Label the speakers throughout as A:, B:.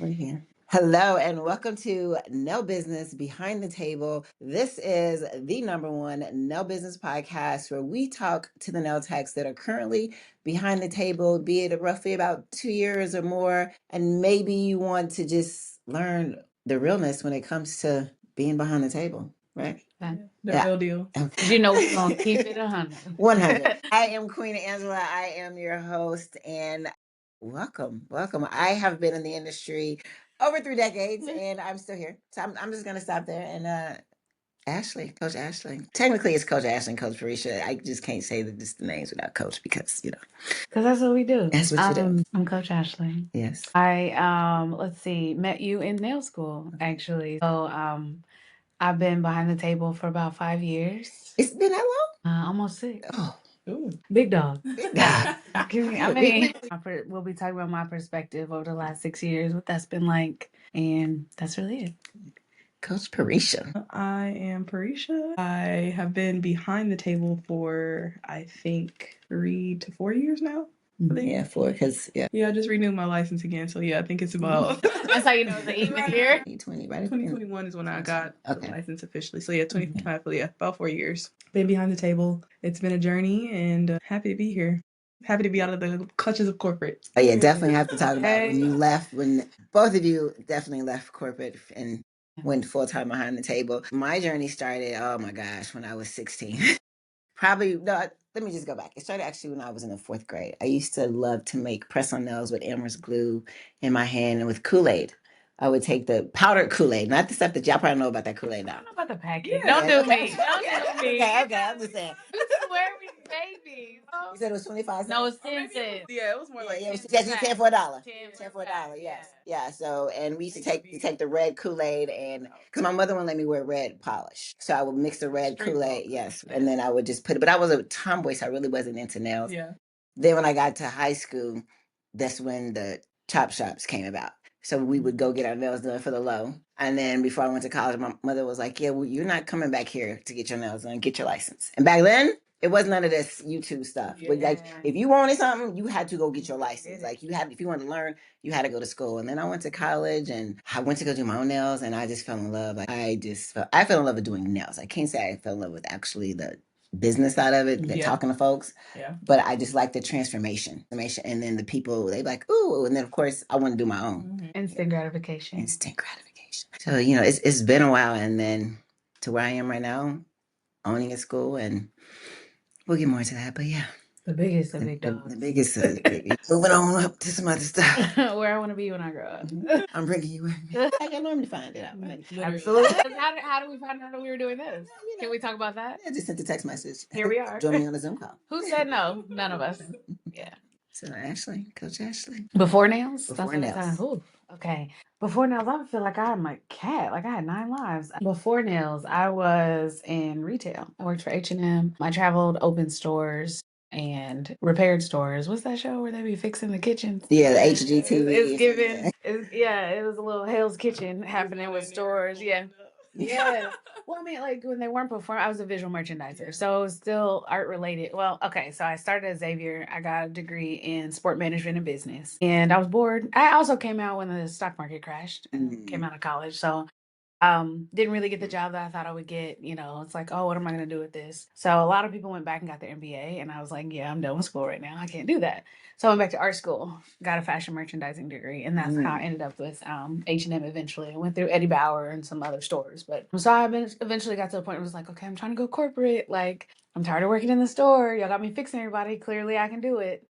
A: We're here. Hello and welcome to Naill Business Behind the Table. This is the #1 Naill Business podcast where we talk to the nail techs that are currently behind the table, be it roughly about 2 years or more, and maybe you want to just learn the realness when it comes to being behind the table, right?
B: The real deal.
A: You know we're gonna keep it 100. 100. I am Queen Angela. I am your host, and welcome. I have been in the industry over 3 decades, and I'm still here. So I'm just gonna stop there. And Ashley, Coach Ashley. Technically, it's Coach Ashley and Coach Parisha. I just can't say just the names without Coach because
B: Because that's what we do.
A: That's what you do.
B: I'm Coach Ashley.
A: Yes.
B: I let's see, met you in nail school actually. So I've been behind the table for about 5 years.
A: It's been that long?
B: Almost 6.
A: Oh,
B: Ooh. Big dog.
A: big dog.
B: I mean, we'll be talking about my perspective over the last 6 years, what that's been like, and that's really it.
A: Coach Parisha.
C: I am Parisha. I have been behind the table for, I think, 3 to 4 years now.
A: Yeah, 4, because
C: Yeah, I just renewed my license again. So yeah, I think it's about
B: That's how you know it's an even year.
A: 2020, right?
C: 2021 is when I got the
A: Okay.
C: license officially. So yeah, 2025, yeah, about 4 years. Been behind the table. It's been a journey and happy to be here. Happy to be out of the clutches of corporate.
A: Oh yeah, definitely have to talk about when you left, when both of you definitely left corporate and went full time behind the table. My journey started, oh my gosh, when I was 16. Probably, no, let me just go back. It started actually when I was in the 4th grade. I used to love to make press on nails with Elmer's glue in my hand and with Kool-Aid. I would take the powdered Kool-Aid, not the stuff that y'all probably know about that Kool-Aid now.
B: I don't know about the package.
C: Yeah.
B: Don't do
A: Okay.
B: me. Don't do me.
A: Okay, I'm just saying.
B: You swear we babies.
A: You said it was 25 cents?
B: No, it's 10 cents.
C: Yeah, it was more like
A: Yeah, it was
B: 10
A: 10 for $1.
B: 10
A: 10 for $1, yes. Yeah, so, and we used to take the red Kool-Aid, and because my mother wouldn't let me wear red polish. So I would mix the red
C: Straight
A: Kool-Aid,
C: milk.
A: yes. And then I would just put it, but I was a tomboy, so I really wasn't into nails.
C: Yeah.
A: Then when I got to high school, that's when the chop shops came about. So we would go get our nails done for the low. And then before I went to college, my mother was like, yeah, well, you're not coming back here to get your nails done. Get your license. And back then, it wasn't none of this YouTube stuff. But like, if you wanted something, you had to go get your license. Like if you wanted to learn, you had to go to school. And then I went to college and I went to go do my own nails and I just fell in love. Like I fell in love with doing nails. I can't say I fell in love with actually the business side of it, talking to folks.
C: Yeah.
A: But I just like the transformation. And then the people, they be like, ooh. And then, of course, I want to do my own.
B: Instant gratification.
A: Instant gratification. So, it's been a while. And then to where I am right now, owning a school. And we'll get more into that. But yeah.
B: The biggest, the big dog.
A: The biggest. Moving on up to some other stuff.
B: Where I want to be when I grow up.
A: I'm bringing you with me. I can normally find it out. Right?
B: Absolutely. How do we find out that we were doing this? Can we talk about that?
A: I just sent a text message.
B: Here we are.
A: Join me on a Zoom call.
B: Who said no? None of us. Yeah.
A: So Ashley, Coach Ashley.
B: Before nails?
A: Before nails.
B: Ooh, okay. Before nails, I feel like I'm a cat. Like I had 9 lives. Before nails, I was in retail. I worked for H&M. I traveled, opened stores and repaired stores. What's that show where they be fixing the kitchens?
A: Yeah, the HGTV.
B: It's given. It was a little Hell's Kitchen happening with stores. Yeah. Yeah. Well, I mean, like when they weren't performing, I was a visual merchandiser. So it was still art related. Well, okay. So I started at Xavier. I got a degree in sport management and business. And I was bored. I also came out when the stock market crashed and came out of college. So didn't really get the job that I thought I would get. It's like, oh, what am I going to do with this? So a lot of people went back and got their MBA, and I was like, yeah, I'm done with school right now. I can't do that. So I went back to art school, got a fashion merchandising degree, and that's how I ended up with H&M eventually. I went through Eddie Bauer and some other stores, but so I eventually got to the point where it was like, okay, I'm trying to go corporate. Like, I'm tired of working in the store. Y'all got me fixing everybody. Clearly, I can do it.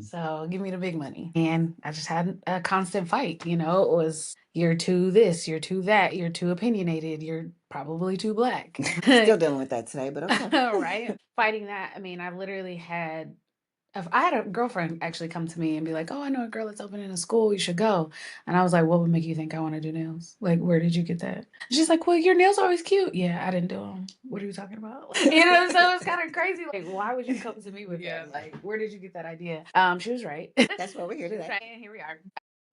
B: So give me the big money. And I just had a constant fight. It was you're too this, you're too that, you're too opinionated, you're probably too black.
A: Still dealing with that today, but okay.
B: Right. Fighting that. I mean, I literally had if I had a girlfriend actually come to me and be like, oh, I know a girl that's opening a school, you should go. And I was like, what would make you think I want to do nails? Like, where did you get that? She's like, well, your nails are always cute. Yeah, I didn't do them. What are you talking about? So it's kind of crazy. Like, why would you come to me with that? Like, where did you get that idea? She was right.
A: That's why we're here today.
B: And here we are.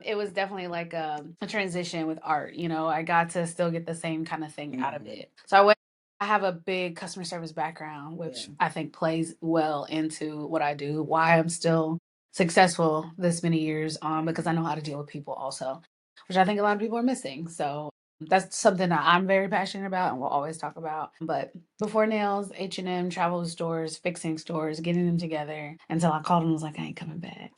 B: It was definitely like a transition with art. I got to still get the same kind of thing out of it. So I have a big customer service background, which I think plays well into what I do, why I'm still successful this many years on, because I know how to deal with people also. which I think a lot of people are missing. So that's something that I'm very passionate about and will always talk about. But before nails, H&M, travel stores, fixing stores, getting them together until I called and was like, I ain't coming back.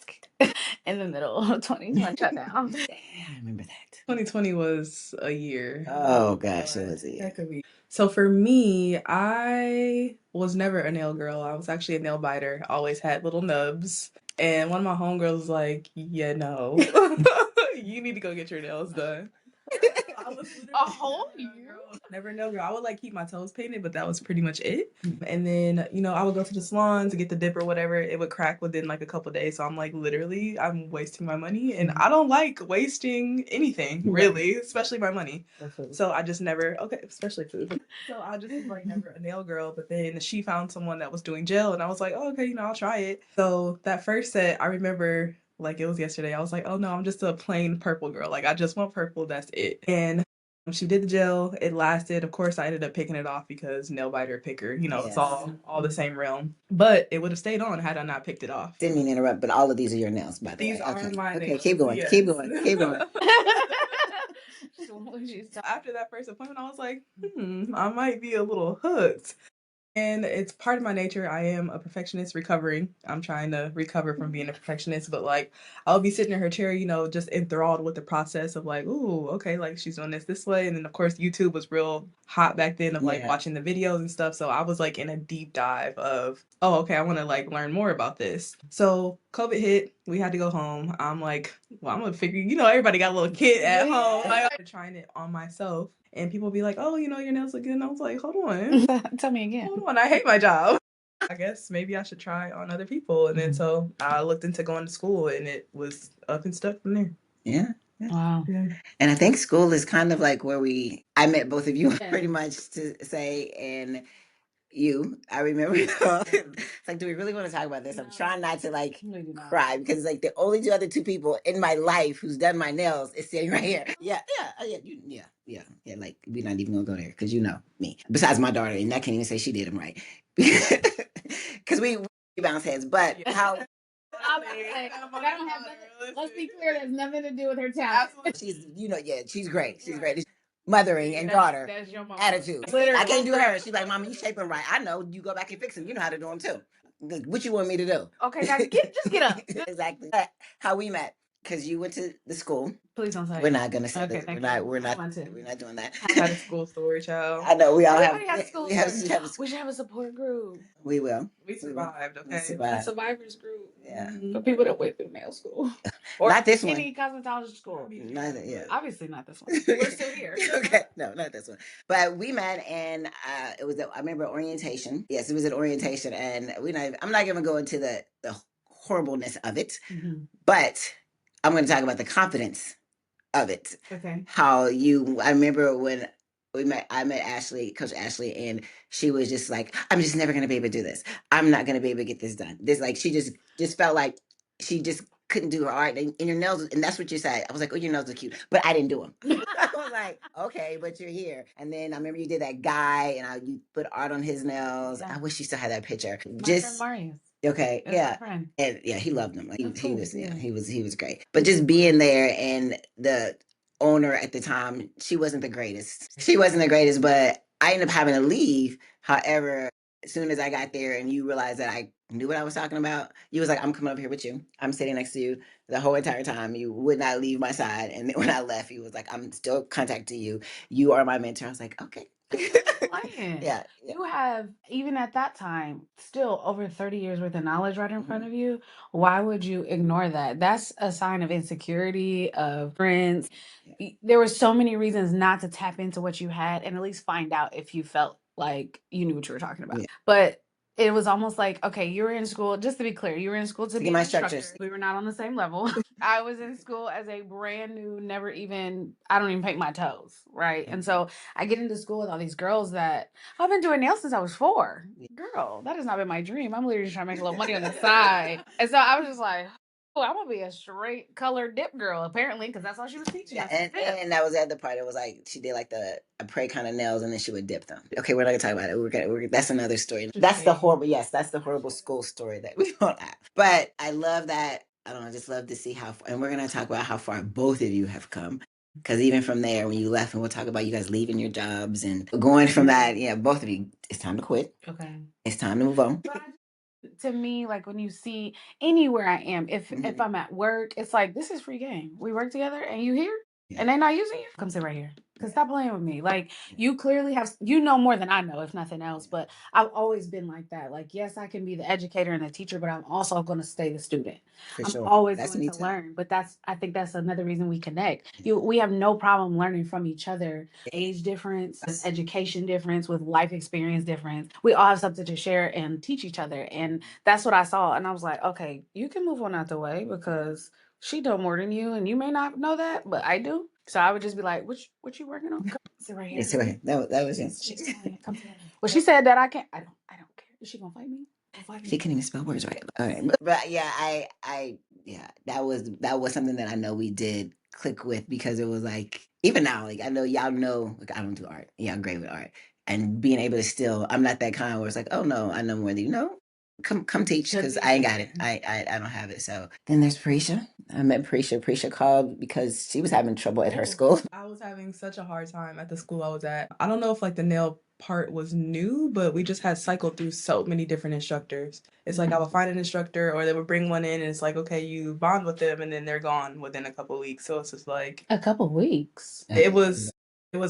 B: In the middle of 2020 shutdown.
A: Damn, I remember that.
C: 2020 was a year.
A: Oh gosh, it was a year.
C: So for me, I was never a nail girl. I was actually a nail biter. Always had little nubs. And one of my homegirls was like, yeah, no. You need to go get your nails done. I was
B: A whole year?
C: Never a nail girl. I would like keep my toes painted, but that was pretty much it. And then, I would go to the salon to get the dip or whatever. It would crack within like a couple days. So I'm like, literally, I'm wasting my money. And I don't like wasting anything, really, especially my money. So I just never, okay, especially food. So I just was like never a nail girl. But then she found someone that was doing gel, and I was like, oh, okay, I'll try it. So that first set, I remember like it was yesterday. I was like, oh no, I'm just a plain purple girl. Like I just want purple. That's it. And she did the gel. It lasted. Of course, I ended up picking it off because nail biter picker. It's all the same realm. But it would have stayed on had I not picked it off.
A: Didn't mean to interrupt, but all of these are your nails, by the way.
C: These are
A: Okay.
C: my
A: Okay,
C: nails.
A: keep going.
C: Yes.
A: Keep going. Keep going.
C: After that first appointment, I was like, I might be a little hooked. And it's part of my nature. I am a perfectionist recovering. I'm trying to recover from being a perfectionist, but like I'll be sitting in her chair, just enthralled with the process of like, ooh, okay, like she's doing this way. And then of course YouTube was real hot back then of like watching the videos and stuff. So I was like in a deep dive of, oh, okay, I want to like learn more about this. So COVID hit, we had to go home. I'm like, well, I'm gonna figure, everybody got a little kit at home. Like, I'm trying it on myself. And people be like, oh, your nails look good. And I was like, hold on.
B: Tell me again.
C: Hold on, I hate my job. I guess maybe I should try on other people. And then so I looked into going to school and it was up and stuck from there.
A: Yeah.
B: Wow.
C: Yeah.
A: And I think school is kind of like where I met both of you pretty much to say, and I remember, it's like, do we really want to talk about this? I'm trying not to like cry because it's like the only two other two people in my life who's done my nails is sitting right here. Yeah, yeah. Like we're not even gonna go there because me. Besides my daughter, and I can't even say she did them right because we bounce heads. But how
B: I don't have nothing. Let's be clear, that's nothing to do with her talent.
A: she's she's great. She's great. Mothering and daughter
B: That's your mom.
A: attitude.
B: Literally.
A: I can't do her. She's like, Mama, you shape them right. I know. You go back and fix them. You know how to do them too. What you want me to do?
B: Okay, guys, just get up.
A: Exactly. How we met, because you went to the school.
B: Please don't say.
A: We're not gonna say
B: Okay,
A: this.
B: thank
A: We're not.
B: you.
A: We're
B: I
A: not.
B: want to.
A: We're not doing that.
C: I had a school story, child.
A: I know we all
B: Everybody
A: have.
B: has school
A: We have.
B: stories. We should have a support group.
A: We will.
C: We survived, okay?
A: We survived.
B: A survivors group.
A: Yeah.
B: For people that went through nail school. Or
A: Not this one.
B: any cosmetology school.
A: Neither. Yeah.
B: Obviously not this one. We're still here.
A: Okay, no, not this one. But we met, and it was. I remember orientation. Yes, it was an orientation, and I'm not going to go into the horribleness of it, but I'm going to talk about the confidence of it.
B: Okay.
A: I remember when I met Ashley, Coach Ashley, and she was just like, I'm just never gonna be able to do this. I'm not gonna be able to get this done. This like she just felt like she just couldn't do her art. And your nails, and that's what you said. I was like, oh, your nails are cute, but I didn't do them. I was like, okay, but you're here. And then I remember you did that guy, and you put art on his nails. Yeah. I wish you still had that picture.
B: My friend Marius.
A: Okay,
B: That's
A: yeah,
B: my friend.
A: and yeah, he loved him. Like, he
B: cool.
A: was, he was great. But just being there, and the owner at the time, she wasn't the greatest. She wasn't the greatest, but I ended up having to leave. However, as soon as I got there, and you realized that I knew what I was talking about, you was like, "I'm coming up here with you. I'm sitting next to you the whole entire time. You would not leave my side." And then when I left, he was like, "I'm still contacting you. You are my mentor." I was like, "Okay." Yeah.
B: You have, even at that time, still over 30 years worth of knowledge right in front of you. Why would you ignore that? That's a sign of insecurity, of friends. There were so many reasons not to tap into what you had and at least find out if you felt like you knew what you were talking about. Yeah. But it was almost like, okay, you were in school, just to be clear, you were in school to be
A: my
B: an instructor.
A: structures.
B: We were not on the same level. I was in school as a brand new, I don't even paint my toes, right? And so I get into school with all these girls that I've been doing nails since I was 4. Girl, that has not been my dream. I'm literally just trying to make a little money on the side. And so I was just like, oh, I'm gonna be a straight color dip girl, apparently, because that's all she was teaching us.
A: And that was the other part. It was like she did like a prey kind of nails, and then she would dip them. Okay, we're not gonna talk about it. That's another story. That's the horrible. Yes, that's the horrible school story that we don't have. But I love that. I don't know. I just love to see how far, and we're gonna talk about how far both of you have come. Because even from there, when you left, and we'll talk about you guys leaving your jobs and going from that, yeah, both of you, it's time to quit.
B: Okay.
A: It's time to move on.
B: To me, like when you see anywhere I am, if I'm at work, it's like this is free game. We work together and you here and they not using you. Come sit right here. Cause stop playing with me. Like you clearly have you know more than I know, if nothing else. But I've always been like that. Like, yes, I can be the educator and the teacher, but I'm also gonna stay the student.
A: For
B: I'm
A: sure.
B: always
A: That's
B: going
A: me
B: to
A: too.
B: learn. But I think that's another reason we connect. We have no problem learning from each other. Age difference, with education difference, with life experience difference. We all have something to share and teach each other. And that's what I saw. And I was like, okay, you can move on out the way because she know more than you, and you may not know that, but I do. So I would just be like, what you working on? Come sit right here.
A: It's okay. That was it.
B: She's fine. Come sit right here. Well, she said that I can't. I don't care. Is she gonna fight me?
A: She couldn't even spell words right. All right. But yeah, yeah, that was something that I know we did click with because it was like even now, like I know y'all know, like I don't do art. Y'all great with art, and being able to still, I'm not that kind where it's like, oh no, I know more than you know. Come teach because I ain't got it. I don't have it. So then there's Prisha. I met Prisha. Prisha called because she was having trouble at her school.
C: I was having such a hard time at the school I was at. I don't know if like the nail part was new, but we just had cycled through so many different instructors. It's like I would find an instructor or they would bring one in and it's like, okay, you bond with them and then they're gone within a couple of weeks. So it's just like
B: A couple weeks.
C: it was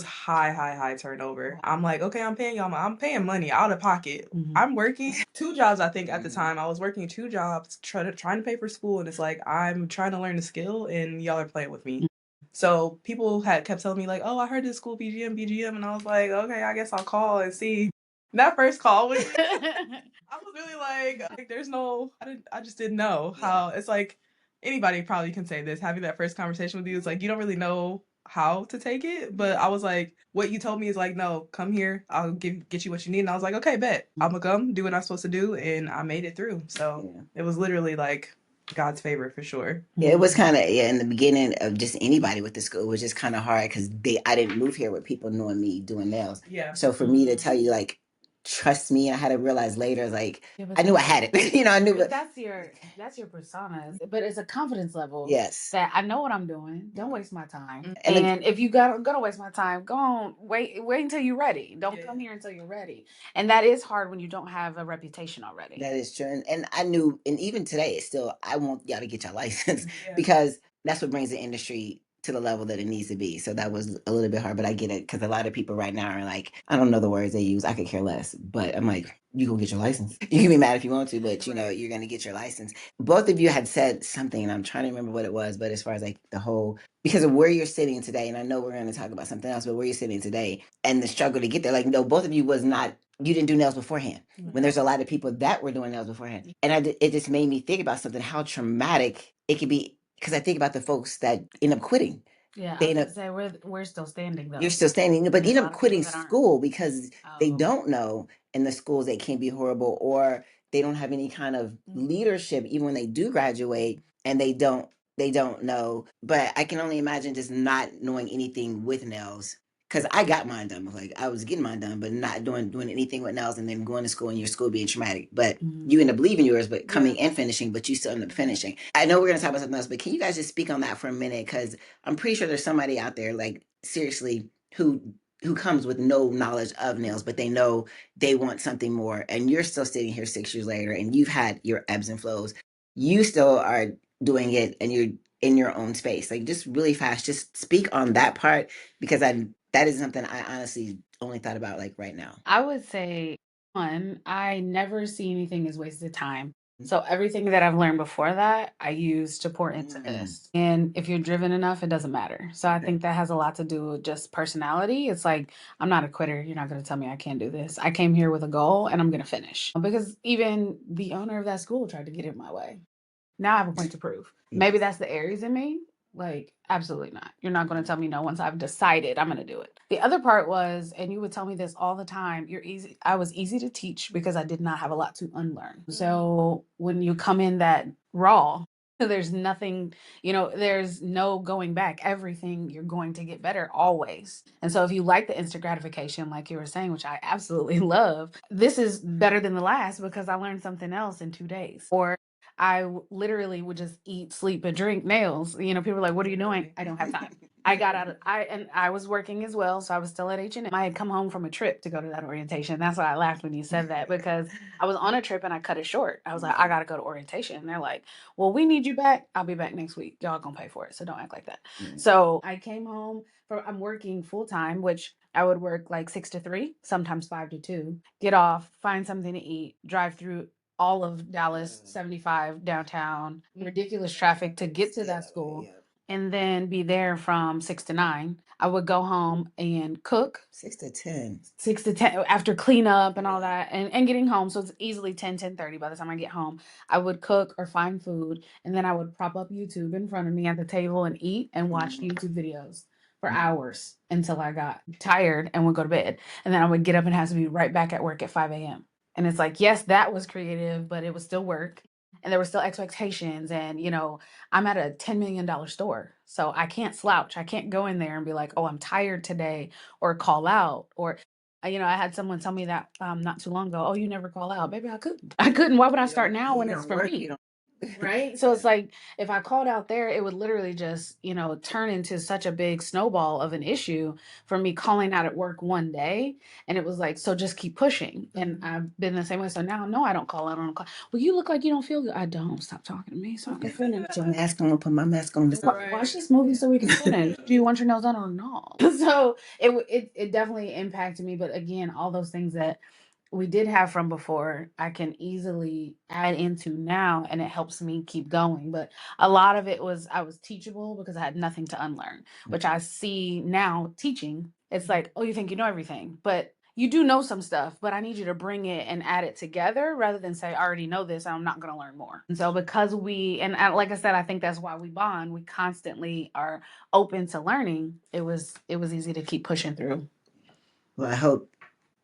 C: high turnover. I'm like, okay, I'm paying money out of pocket. I'm working two jobs, I think, at the time. I was working two jobs, trying to pay for school, and it's like I'm trying to learn the skill and y'all are playing with me. So people had kept telling me like, "Oh, I heard this school BGM," and I was like, "Okay, I guess I'll call and see." That first call was, I was really like, "There's no, I just didn't know how." It's like anybody probably can say this. Having that first conversation with you is like you don't really know how to take it, but I was like, what you told me is like, no, come here, I'll get you what you need, and I was like, okay, bet, I'm gonna come do what I'm supposed to do, and I made it through. So
A: Yeah.
C: it was literally like God's favor for sure.
A: Yeah, it was kind of yeah. In the beginning of just anybody with the school, it was just kind of hard because I didn't move here with people knowing me doing nails.
C: Yeah.
A: So for me to tell you like, trust me, I had to realize later like
B: Yeah,
A: I knew I had it. I knew,
B: but that's your persona. But it's a confidence level.
A: Yes.
B: That I know what I'm doing. Don't waste my time.
A: And
B: And if you gonna waste my time, go on. Wait until you're ready. Don't come here until you're ready. And that is hard when you don't have a reputation already.
A: that is true. And I knew, and even today, it's still, I want y'all to get your license because that's what brings the industry to the level that it needs to be. So that was a little bit hard, but I get it because a lot of people right now are like, I don't know the words they use. I could care less. But I'm like, you go get your license. You can be mad if you want to, but you know, you're going to get your license. Both of you had said something, and I'm trying to remember what it was, but as far as like the whole, because of where you're sitting today, and I know we're going to talk about something else, but where you're sitting today and the struggle to get there, like, no, both of you was not, you didn't do nails beforehand when there's a lot of people that were doing nails beforehand. And it just made me think about something, how traumatic it could be. Because I think about the folks that end up quitting.
B: Yeah,
A: They
B: I was
A: end
B: gonna
A: up,
B: say we're still standing though.
A: you're still standing, but
B: There's
A: end
B: a lot
A: up
B: of people
A: quitting
B: that aren't.
A: school because they
B: Oh.
A: don't know in the schools they can be horrible, or they don't have any kind of leadership even when they do graduate, and they don't know. But I can only imagine just not knowing anything with nails, because I got mine done. Like I was getting mine done, but not doing anything with nails, and then going to school and your school being traumatic. But you end up leaving yours, but coming and finishing, but you still end up finishing. I know we're gonna talk about something else, but can you guys just speak on that for a minute? Because I'm pretty sure there's somebody out there, like seriously, who comes with no knowledge of nails, but they know they want something more. And you're still sitting here 6 years later, and you've had your ebbs and flows. You still are doing it, and you're in your own space. Like just really fast, just speak on that part, because that is something I honestly only thought about like right now.
B: I would say one, I never see anything as wasted time. So everything that I've learned before that, I use to pour into this. And if you're driven enough, it doesn't matter. So I think that has a lot to do with just personality. It's like I'm not a quitter. You're not going to tell me I can't do this. I came here with a goal and I'm going to finish. Because even the owner of that school tried to get it my way. Now I have a point to prove. Maybe that's the Aries in me. Like, absolutely not. You're not going to tell me no once I've decided I'm going to do it. The other part was, and you would tell me this all the time, you're easy. I was easy to teach because I did not have a lot to unlearn. So when you come in that raw, there's nothing, there's no going back. Everything you're going to get better always. And so if you like the instant gratification, like you were saying, which I absolutely love, this is better than the last because I learned something else in 2 days. Or literally would just eat, sleep, and drink nails. People are like, what are you doing? I don't have time. I got out of I was working as well, so I was still at H&M. I had come home from a trip to go to that orientation. That's why I laughed when you said that, because I was on a trip and I cut it short. I was like, I gotta go to orientation. And they're like, well, we need you back. I'll be back next week. Y'all gonna pay for it, so don't act like that. So I came home I'm working full time, which I would work like 6 to 3, sometimes 5 to 2, get off, find something to eat, drive through all of Dallas 75 downtown, ridiculous traffic to get to that school, and then be there from 6 to 9. I would go home and cook
A: 6 to 10.
B: 6 to 10 after cleanup and all that, and getting home. So it's easily 10:30 by the time I get home. I would cook or find food, and then I would prop up YouTube in front of me at the table and eat and watch YouTube videos for hours until I got tired and would go to bed. And then I would get up and have to be right back at work at 5 a.m. And it's like, yes, that was creative, but it was still work. And there were still expectations. And, I'm at a $10 million store. So I can't slouch. I can't go in there and be like, oh, I'm tired today, or call out. Or, I had someone tell me that not too long ago, oh, you never call out. Baby, I couldn't. I couldn't. Why would I start now when it's for me? Right? So it's like, if I called out there, it would literally just, turn into such a big snowball of an issue for me calling out at work one day. And it was like, so just keep pushing. And I've been the same way. So now, no, I don't call out on a call. Well, you look like you don't feel good. I don't. Stop talking to me so I can finish.
A: Put your mask on. Put my mask on.
B: Watch this movie so we can finish. Do you want your nails done or not? So it definitely impacted me. But again, all those things that we did have from before, I can easily add into now, and it helps me keep going. But a lot of it was, I was teachable because I had nothing to unlearn, which I see now teaching. It's like, oh, you think you know everything, but you do know some stuff, but I need you to bring it and add it together rather than say, I already know this, I'm not going to learn more. And so because like I said, I think that's why we bond. We constantly are open to learning. It was easy to keep pushing through.
A: Well, I hope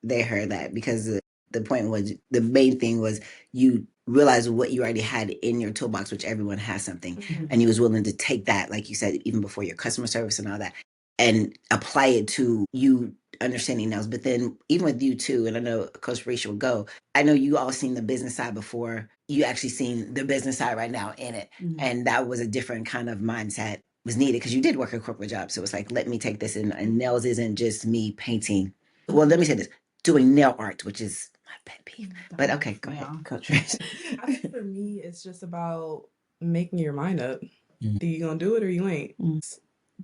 A: they heard that, because the point was, the main thing was, you realize what you already had in your toolbox, which everyone has something, and you was willing to take that, like you said, even before your customer service and all that, and apply it to you understanding nails. But then even with you too, and I know Coach Rachel will go, I know you all seen the business side before you actually seen the business side right now in it. And that was a different kind of mindset was needed, because you did work a corporate job. So it's like, let me take this in, and nails isn't just me painting. Well, let me say this, doing nail art, which is my pet peeve. But okay, go ahead, Coach Rachel.
C: I think for me, it's just about making your mind up. Do you gonna do it or you ain't?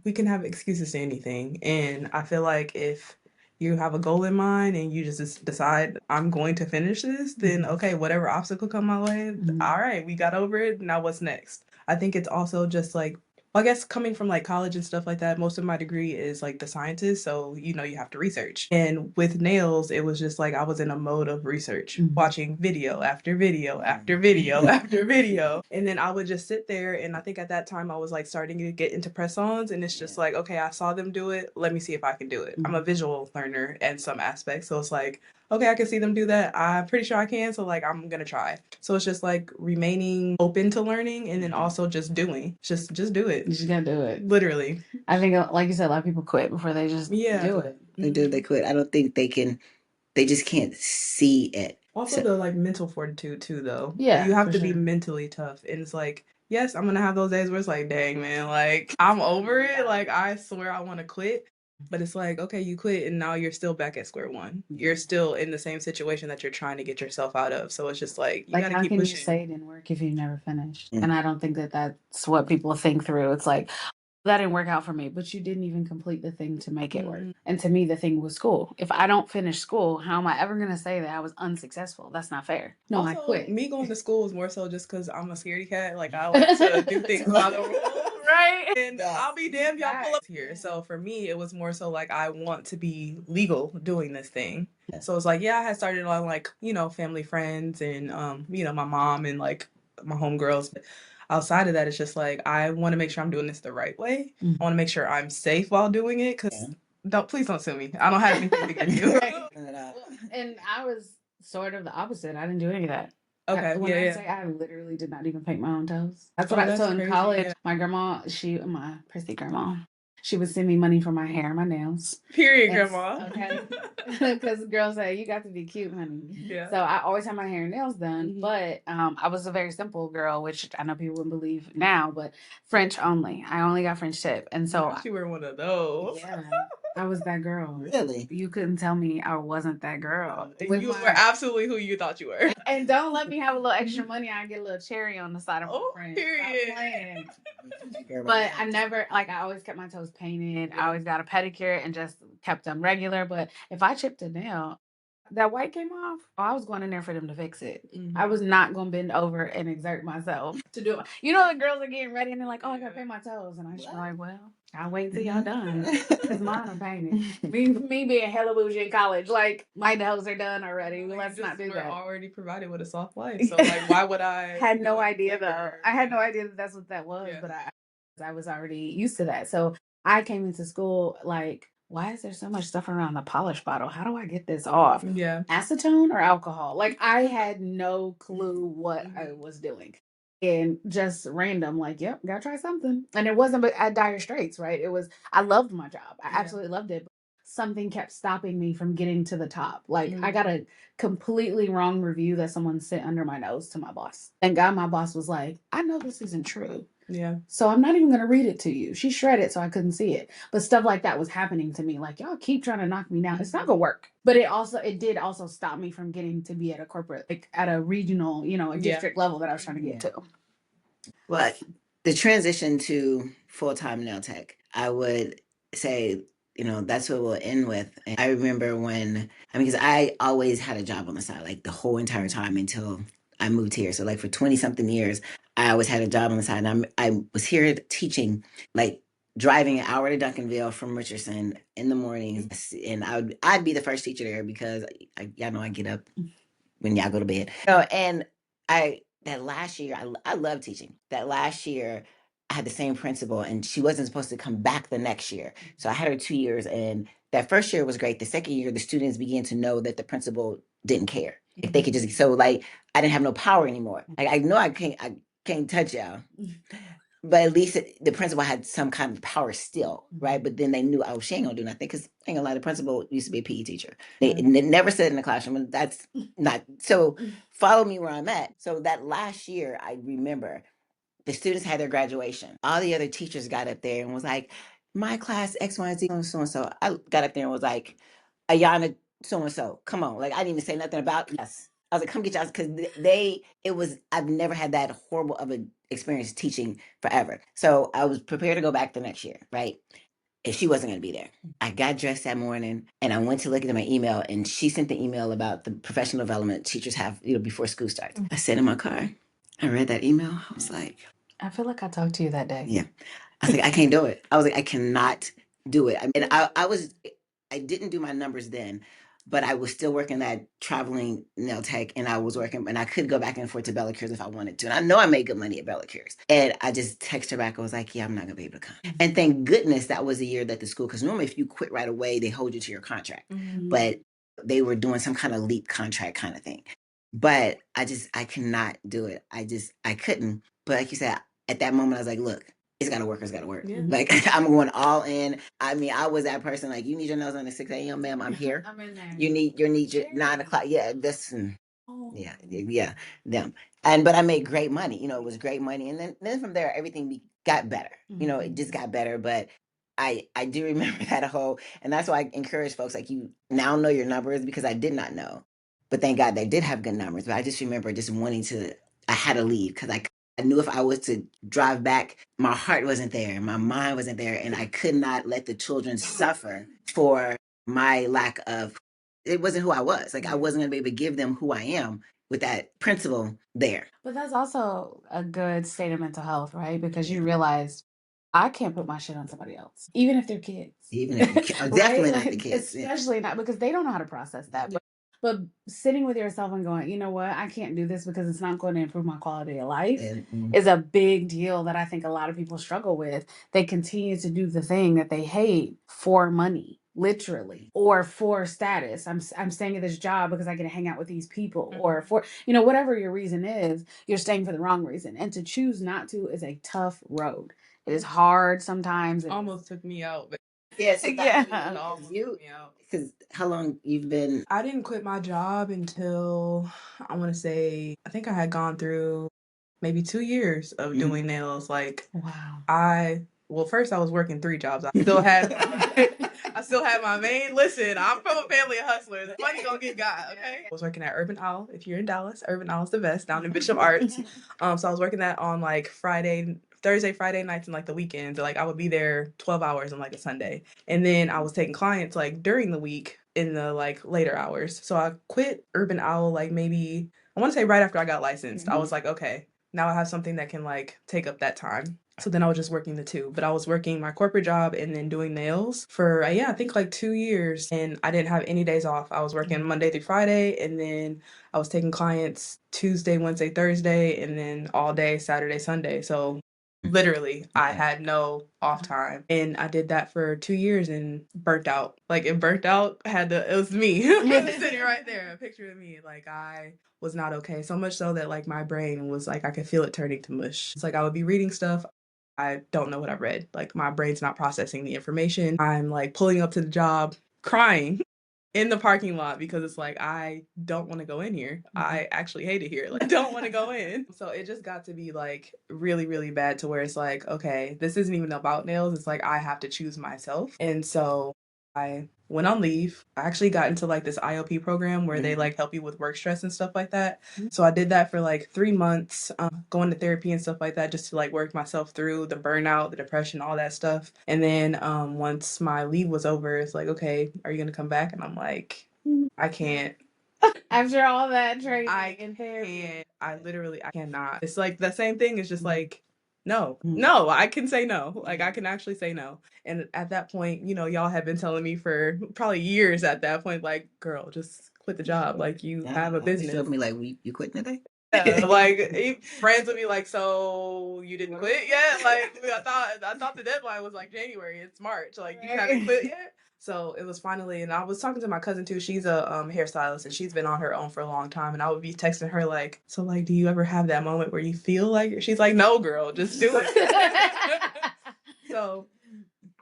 C: We can have excuses to anything, and I feel like if you have a goal in mind and you just decide, I'm going to finish this, then okay, whatever obstacle come my way, all right, we got over it. Now what's next? I think it's also just like, well, I guess coming from like college and stuff like that, most of my degree is like the sciences, so you have to research. And with nails, it was just like I was in a mode of research, watching video after video after video after video. And then I would just sit there, and I think at that time I was like starting to get into press-ons, and it's just like, okay, I saw them do it, let me see if I can do it. I'm a visual learner in some aspects, so it's like, okay, I can see them do that. I'm pretty sure I can, so like I'm gonna try. So it's just like remaining open to learning, and then also just doing. Just do it.
B: You just gotta do it.
C: Literally.
B: I think, like you said, a lot of people quit before they just do it.
A: They do, they quit. I don't think they can, they just can't see it.
C: Also, the like mental fortitude too, though.
B: Yeah,
C: you have
B: for
C: to be
B: sure.
C: mentally tough, and it's like, yes, I'm gonna have those days where it's like, dang man, like I'm over it. Like I swear I want to quit, but it's like, okay, you quit, and now you're still back at square one. You're still in the same situation that you're trying to get yourself out of. So it's just like, you
B: Like,
C: gotta
B: how
C: keep
B: can you
C: pushing.
B: say it didn't work if you never finished? And I don't think that that's what people think through. It's like, that didn't work out for me, but you didn't even complete the thing to make it work. And to me, the thing was school. If I don't finish school, how am I ever going to say that I was unsuccessful? That's not fair. No,
C: Also,
B: I quit.
C: me going to school is more so just because I'm a scaredy cat. Like I like to do things by the rules.
B: Right?
C: And I'll be damned y'all pull up here. So for me, it was more so like I want to be legal doing this thing. So it's like, yeah, I had started on like, family friends and my mom and like my homegirls. But outside of that, it's just like I want to make sure I'm doing this the right way. I want to make sure I'm safe while doing it, because please don't sue me. I don't have anything against you.
B: And I was sort of the opposite. I didn't do any of that.
C: Okay,
B: When I say, I literally did not even paint my own toes. That's what
C: that's
B: so in
C: crazy,
B: college,
C: yeah.
B: my grandma, my prissy grandma, She would send me money for my hair and my nails.
C: Period,
B: And-
C: grandma.
B: Okay. Because girls say you got to be cute, honey.
C: Yeah.
B: So I always had my hair and nails done, but I was a very simple girl, which I know people wouldn't believe now, but French only. I only got French tip, and so
C: Not you were one of those.
B: yeah, I was that girl.
A: Really?
B: You couldn't tell me I wasn't that girl.
C: And you were absolutely who you thought you were.
B: And don't let me have a little extra money. I get a little cherry on the side of my French.
C: Period.
B: Stop playing. But I never, like, I always kept my toes painted. I always got a pedicure and just kept them regular. But if I chipped a nail, that white came off, oh, I was going in there for them to fix it. I was not going to bend over and exert myself to do it. You know, the girls are getting ready and they're like, oh, I got to paint my toes. And I just be like, well, I'll wait until y'all done. Because mine are painted. me being hella bougie in college, like, my nails are done already. Let's not do that.
C: We're already provided with a soft life. So, like, why would I?
B: Had no idea, though. I had no idea that that's what that was. Yeah. But I was already used to that. So I came into school like, why is there so much stuff around the polish bottle? How do I get this off?
C: Yeah.
B: Acetone or alcohol? Like, I had no clue what I was doing. And just random, like, yep, gotta try something. And it wasn't but at Dire Straits, right? It was, I loved my job. I absolutely loved it. But something kept stopping me from getting to the top. Like, I got a completely wrong review that someone sent under my nose to my boss. And God, my boss was like, I know this isn't true.
C: Yeah.
B: So I'm not even going to read it to you. She shredded so I couldn't see it. But stuff like that was happening to me. Like, y'all keep trying to knock me down. It's not going to work. But it did also stop me from getting to be at a corporate, like at a regional, a district level that I was trying to get to.
A: But the transition to full-time nail tech, I would say, that's what we'll end with. And I remember because I always had a job on the side, like the whole entire time until I moved here. So like for 20 something years, I always had a job on the side. And I was here teaching, like driving an hour to Duncanville from Richardson in the mornings. And I'd be the first teacher there because y'all know I get up when y'all go to bed. And that last year, I love teaching. That last year, I had the same principal, and she wasn't supposed to come back the next year. So I had her 2 years, and that first year was great. The second year, the students began to know that the principal didn't care. If they could just, so like, I didn't have no power anymore. Like, I know I can't touch y'all. But at least the principal had some kind of power still, right? But then they knew, oh, she ain't gonna do nothing because I ain't gonna lie, the principal used to be a PE teacher. They never said in the classroom, and that's not so. Follow me where I'm at. So that last year, I remember the students had their graduation. All the other teachers got up there and was like, "My class X, Y, Z, so and so." I got up there and was like, "Ayana, so and so, come on!" Like I didn't even say nothing about yes. I was like, "Come get y'all," because it was. I've never had that horrible of an experience teaching forever. So I was prepared to go back the next year, right? If she wasn't going to be there. I got dressed that morning and I went to look at my email, and she sent the email about the professional development teachers have, before school starts. I sat in my car. I read that email. I was like,
B: I feel like I talked to you that day.
A: yeah. I was like, I can't do it. I was like, I cannot do it. And I didn't do my numbers then, but I was still working that traveling nail tech, and I was working, and I could go back and forth to Bella Cures if I wanted to. And I know I made good money at Bella Cures. And I just texted her back. I was like, yeah, I'm not gonna be able to come. And thank goodness that was the year that the school, because normally if you quit right away, they hold you to your contract. But they were doing some kind of leap contract kind of thing. But I cannot do it. I couldn't. But like you said, at that moment, I was like, look, it's gotta work. It's gotta work. Yeah. Like I'm going all in. I mean, I was that person. Like, you need your nails on at 6 a.m., ma'am. I'm here. I'm in there. You need your 9 o'clock. Yeah, this. Yeah, them. But I made great money. It was great money. And then from there, everything got better. It just got better. But I do remember that whole, and that's why I encourage folks like you now know your numbers, because I did not know. But thank God they did have good numbers. But I just remember just wanting to. I had to leave because I knew if I was to drive back, my heart wasn't there, my mind wasn't there, and I could not let the children suffer for my lack of. It wasn't who I was. Like, I wasn't gonna be able to give them who I am with that principle there.
B: But that's also a good state of mental health, right? Because you realize I can't put my shit on somebody else, even if they're kids.
A: Even if definitely not the kids,
B: especially not because they don't know how to process that. But sitting with yourself and going, you know what, I can't do this because it's not going to improve my quality of life is a big deal that I think a lot of people struggle with. They continue to do the thing that they hate for money, literally, or for status. I'm staying at this job because I get to hang out with these people, or for whatever your reason is, you're staying for the wrong reason. And to choose not to is a tough road. It is hard sometimes. It
C: almost took me out. But
A: Yes,
B: yeah.
C: almost
A: you
C: took me out.
A: because how long you've been?
C: I didn't quit my job until I want to say I think I had gone through maybe 2 years of doing nails. Like
B: Wow.
C: well, first I was working 3 jobs. I still had I still had my main. Listen, I'm from a family of hustlers. Money gonna get got, okay? I was working at Urban Owl. If you're in Dallas, Urban Owl's the best down in Bishop Arts. So I was working that on like Thursday, Friday nights, and like the weekends. Like I would be there 12 hours on like a Sunday, and then I was taking clients like during the week in the like later hours. So I quit Urban Owl like maybe I want to say right after I got licensed. I was like, okay, now I have something that can like take up that time. So then I was just working the two, but I was working my corporate job and then doing nails for, yeah, I think like 2 years. And I didn't have any days off. I was working Monday through Friday, and then I was taking clients Tuesday, Wednesday, Thursday, and then all day Saturday, Sunday. So literally I had no off time, and I did that for 2 years and burnt out. Like it burnt out, it was me sitting right there, a picture of me. Like I was not okay, so much so that like my brain was like I could feel it turning to mush. It's like I would be reading stuff, I don't know what I've read. Like my brain's not processing the information. I'm like pulling up to the job crying in the parking lot because it's like I don't want to go in here. I actually hate it here. Like I don't want to go in. So it just got to be like really, really bad to where it's like, okay, this isn't even about nails. It's like I have to choose myself. And so I went on leave. I actually got into like this IOP program where they like help you with work stress and stuff like that. So I did that for like 3 months, going to therapy and stuff like that just to like work myself through the burnout, the depression, all that stuff. And then once my leave was over, it's like, okay, are you gonna come back? And I'm like, I can't.
B: After all that training,
C: I can't. I cannot. It's like the same thing. It's just like, no, I can say no. Like I can actually say no. And at that point, y'all have been telling me for probably years at that point, like, girl, just quit the job. Like you have a business.
A: Showed me like you quitting today.
C: Yeah, like friends would be like, "So you didn't quit yet?" Like I thought the deadline was like January. It's March. Like you haven't quit yet. So it was finally, and I was talking to my cousin too. She's a hairstylist, and she's been on her own for a long time. And I would be texting her like, "So like, do you ever have that moment where you feel like?" She's like, "No, girl, just do it." So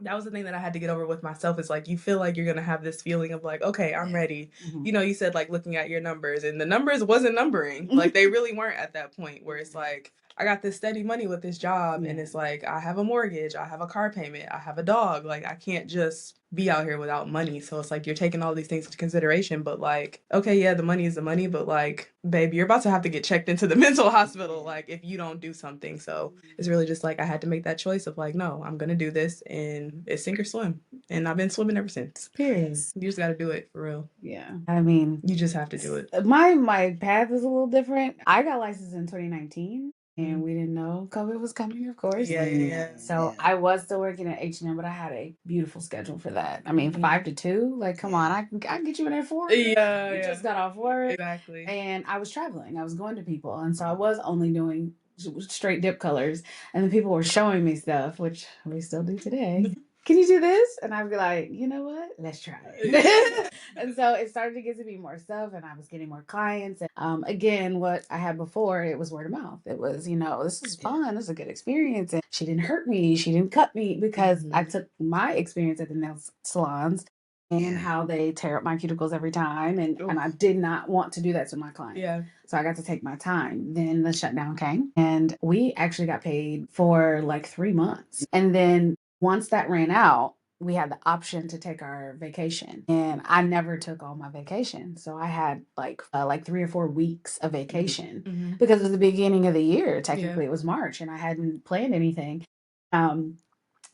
C: that was the thing that I had to get over with myself. Is like you feel like you're gonna have this feeling of like, okay, I'm ready. You said like looking at your numbers, and the numbers wasn't numbering. Like they really weren't at that point where it's like I got this steady money with this job, and it's like I have a mortgage, I have a car payment, I have a dog. Like I can't just be out here without money. So it's like you're taking all these things into consideration, but like, okay, yeah, the money is the money, but like, babe, you're about to have to get checked into the mental hospital, like if you don't do something. So it's really just like I had to make that choice of like, no, I'm gonna do this, and it's sink or swim. And I've been swimming ever since.
B: period.
C: You just gotta do it for real.
B: Yeah. I mean,
C: You just have to do it.
B: My path is a little different. I got licensed in 2019. And we didn't know COVID was coming, of course.
C: Yeah.
B: So I was still working at H&M, but I had a beautiful schedule for that. I mean, 5 to 2. Like, come on, I can get you in there 4.
C: Yeah.
B: You just got off work.
C: Exactly.
B: And I was traveling. I was going to people. And so I was only doing straight dip colors. And then people were showing me stuff, which we still do today. Can you do this? And I'd be like, you know what? Let's try it. And so it started to get to be more stuff, and I was getting more clients. And again, what I had before, it was word of mouth. It was, this is fun. This is a good experience. And she didn't hurt me. She didn't cut me because I took my experience at the nail salons and how they tear up my cuticles every time. And I did not want to do that to my client.
C: Yeah.
B: So I got to take my time. Then the shutdown came, and we actually got paid for like 3 months. And then once that ran out, we had the option to take our vacation, and I never took all my vacation. So I had like 3 or 4 weeks of vacation because it was the beginning of the year. Technically, it was March, and I hadn't planned anything. And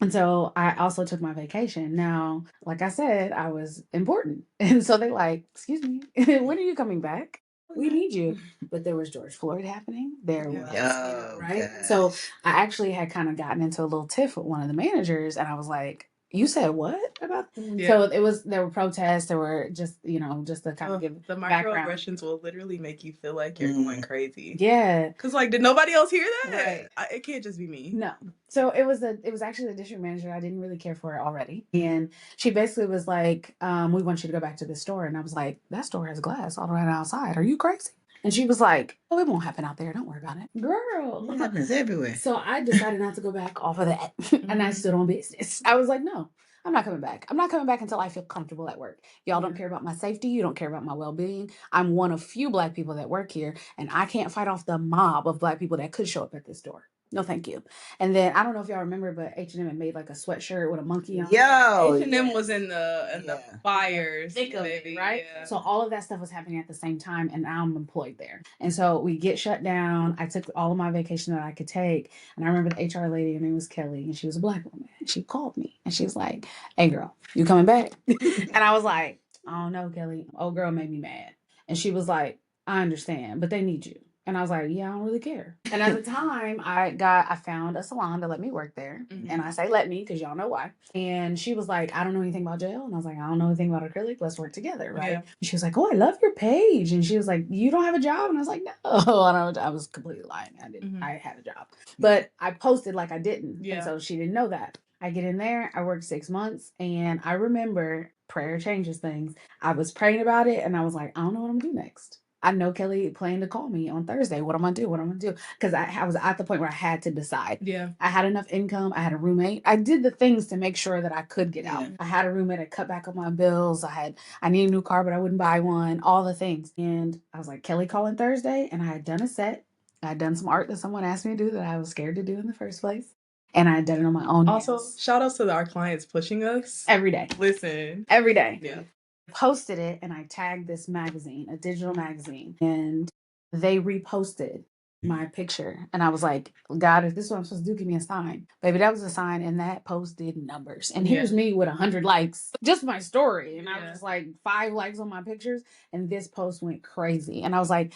B: so I also took my vacation. Now, like I said, I was important. And so they like, excuse me, when are you coming back? We need you. But there was George Floyd happening. There was, right?
A: God.
B: So I actually had kind of gotten into a little tiff with one of the managers, and I was like, you said what about? So there were protests. There were just to kind of give
C: the
B: background.
C: microaggressions will literally make you feel like you're going crazy.
B: Yeah,
C: because like, did nobody else hear that?
B: Right.
C: It can't just be me.
B: No. So it was actually the district manager. I didn't really care for it already. And she basically was like, we want you to go back to the store. And I was like, that store has glass all around outside. Are you crazy? And she was like, oh, it won't happen out there. Don't worry about it. Girl.
A: It happens everywhere.
B: So I decided not to go back off of that. And I stood on business. I was like, no, I'm not coming back. I'm not coming back until I feel comfortable at work. Y'all don't care about my safety. You don't care about my well-being. I'm one of few Black people that work here, and I can't fight off the mob of Black people that could show up at this door. No, thank you. And then I don't know if y'all remember, but H&M had made like a sweatshirt with a monkey on it.
A: Yo,
C: H&M was in the fires,
B: thick of
C: baby,
B: it, right?
C: Yeah.
B: So all of that stuff was happening at the same time, and I'm employed there. And so we get shut down. I took all of my vacation that I could take, and I remember the HR lady, her name was Kelly, and she was a Black woman. And she called me, and she was like, "Hey, girl, you coming back?" And I was like, "I don't know, Kelly. Old girl made me mad." And she was like, "I understand, but they need you." And I was like, yeah, I don't really care. And at the time, I found a salon to let me work there. And I say let me because y'all know why. And she was like, I don't know anything about gel. And I was like, I don't know anything about acrylic. Let's work together, right? Yeah. And she was like, oh, I love your page. And she was like, you don't have a job? And I was like, no. And I was completely lying. I didn't. I had a job. But I posted like I didn't. Yeah. And so she didn't know that. I get in there, I worked 6 months, and I remember prayer changes things. I was praying about it, and I was like, I don't know what I'm gonna do next. I know Kelly planned to call me on Thursday. What am I gonna do? What am I gonna do? Because I was at the point where I had to decide. Yeah. I had enough income. I had a roommate. I did the things to make sure that I could get out. I had a roommate. I cut back on my bills. I need a new car, but I wouldn't buy one. All the things. And I was like, Kelly calling Thursday, and I had done a set. I had done some art that someone asked me to do that I was scared to do in the first place. And I had done it on my own.
C: Also, shout outs to our clients pushing us.
B: Every day.
C: Listen.
B: Every day.
C: Yeah.
B: Posted it, and I tagged this magazine, a digital magazine, and they reposted my picture. And I was like, God, if this is what I'm supposed to do, give me a sign. Baby, that was a sign, and that post did numbers. And here's me with 100 likes, just my story. And I was like 5 likes on my pictures, and this post went crazy. And I was like,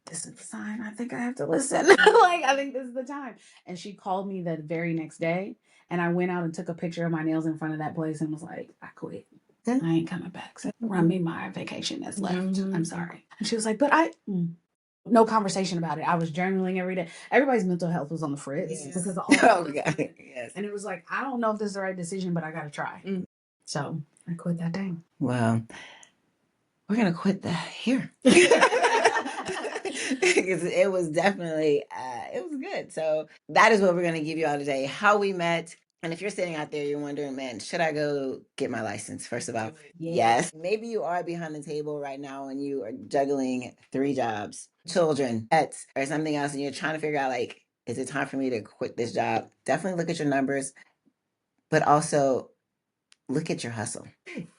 B: this is the sign. I think I have to listen. Like, I think this is the time. And she called me the very next day, and I went out and took a picture of my nails in front of that place and was like, I quit. I ain't coming back. So run me my vacation that's left. I'm sorry. And she was like, but no conversation about it. I was journaling every day. Everybody's mental health was on the fritz because of all
A: Oh, God. Yes.
B: And it was like, I don't know if this is the right decision, but I got to try. So I quit that day.
A: Well, we're going to quit that here. Because it was definitely, it was good. So that is what we're going to give you all today, how we met. And if you're sitting out there, you're wondering, man, should I go get my license? First of all, yes. Maybe you are behind the table right now and you are juggling 3 jobs, children, pets, or something else. And you're trying to figure out, like, is it time for me to quit this job? Definitely look at your numbers, but also look at your hustle.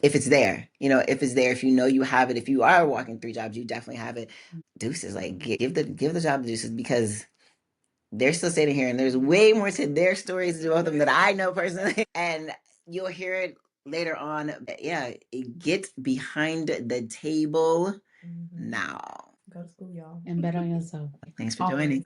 A: If it's there, if it's there, if you know you have it, if you are working 3 jobs, you definitely have it. Deuces, like give the job to Deuces, because they're still sitting here and there's way more to their stories to both of them that I know personally. And you'll hear it later on. Yeah, get behind the table now.
C: Go to school, y'all.
B: And bet on yourself.
A: Thanks for joining.